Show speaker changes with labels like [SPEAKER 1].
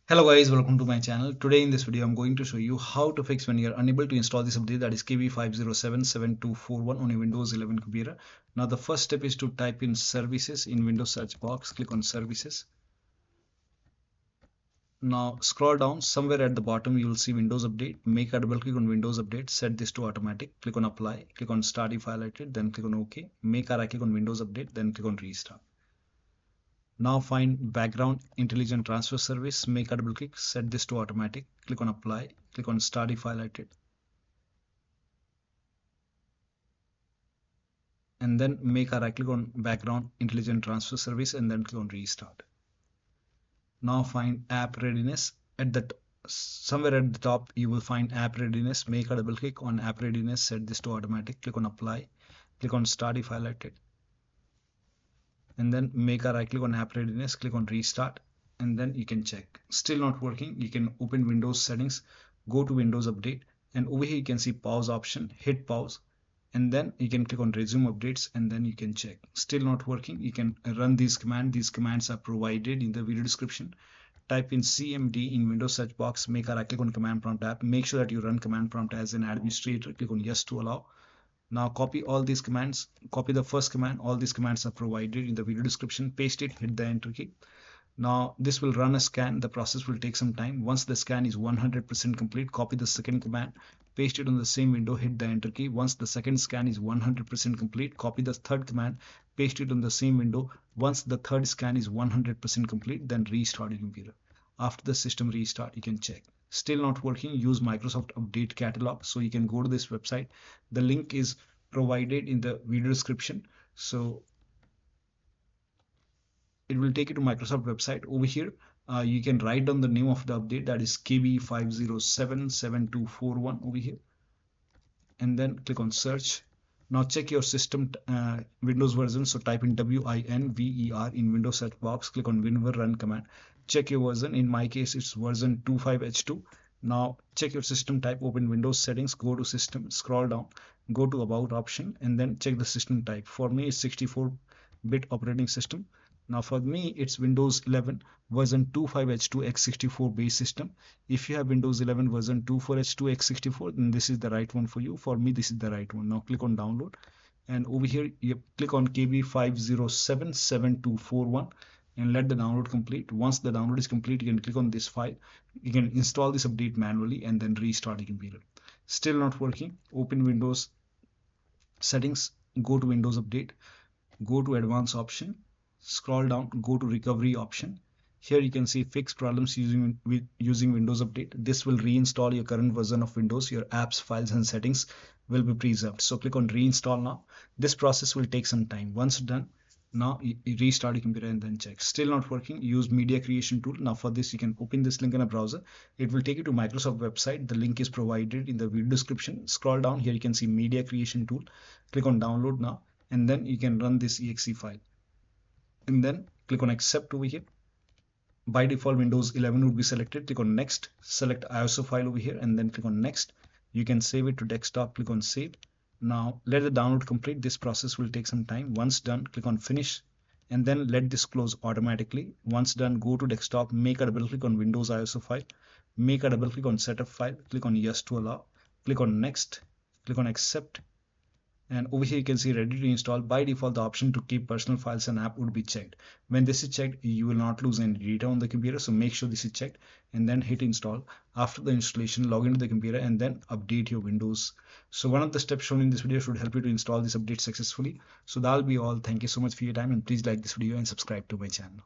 [SPEAKER 1] Hello guys, welcome to my channel. Today in this video I'm going to show you how to fix when you're unable to install this update, that is KB5077241 on a Windows 11 computer. Now the first step is to type in services in Windows search box, click on services. Now scroll down, somewhere at the bottom you will see Windows Update. Make a double click on Windows Update, set this to automatic, click on apply, click on start if highlighted, then click on OK. Make a right click on Windows Update, then click on restart. Now find background intelligent transfer service, make a double click, set this to automatic, click on apply, click on start if highlighted, and then make a right click on background intelligent transfer service and then click on restart. Now find app readiness at the somewhere at the top you will find app readiness, make a double click on app readiness, set this to automatic, click on apply, click on start if highlighted, and then make a right click on app readiness, click on restart, and then you can check. Still not working, you can open Windows settings, go to Windows Update, and over here you can see pause option, hit pause, and then you can click on resume updates, and then you can check. Still not working, you can run these commands are provided in the video description. Type in cmd in Windows search box, make a right click on command prompt app, make sure that you run command prompt as an administrator, click on yes to allow. Now copy all these commands, copy the first command, all these commands are provided in the video description, paste it, hit the enter key. Now this will run a scan, the process will take some time. Once the scan is 100% complete, copy the second command, paste it on the same window, hit the enter key. Once the second scan is 100% complete, copy the third command, paste it on the same window. Once the third scan is 100% complete, then restart your computer. After the system restart, you can check. Still not working, use Microsoft Update Catalog. So you can go to this website. The link is provided in the video description. So it will take you to Microsoft website. Over here, you can write down the name of the update, that is KB5077241 over here, and then click on search. Now check your system Windows version, so type in WINVER in Windows search box, click on WinVer run command, check your version. In my case it's version 25H2. Now check your system type, open Windows settings, go to system, scroll down, go to about option, and then check the system type. For me it's 64-bit operating system. Now for me it's Windows 11 version 25H2 x64 base system. If you have Windows 11 version 24H2 x64, then this is the right one for you. For me this is the right one. Now click on download, and over here you click on KB5077241 and let the download complete. Once the download is complete, you can click on this file. You can install this update manually and then restart the computer. Still not working, open Windows settings, go to Windows Update, go to advanced option, scroll down, go to recovery option. Here you can see fix problems using Windows Update. This will reinstall your current version of Windows. Your apps, files and settings will be preserved. So click on reinstall now. This process will take some time. Once done, now you restart your computer and then check. Still not working, use media creation tool. Now for this you can open this link in a browser. It will take you to Microsoft website. The link is provided in the video description. Scroll down, here you can see media creation tool. Click on download now, and then you can run this exe file, and then click on accept over here. By default Windows 11 would be selected. Click on next, select ISO file over here, and then click on next. You can save it to desktop, click on save. Now let the download complete. This process will take some time. Once done, click on finish, and then let this close automatically. Once done, go to desktop, make a double click on Windows ISO file, make a double click on setup file, click on yes to allow, click on next, click on accept, and over here you can see ready to install. By default the option to keep personal files and app would be checked. When this is checked, you will not lose any data on the computer, so make sure this is checked and then hit install. After the installation, log into the computer and then update your Windows. So one of the steps shown in this video should help you to install this update successfully. So that'll be all. Thank you so much for your time, and please like this video and subscribe to my channel.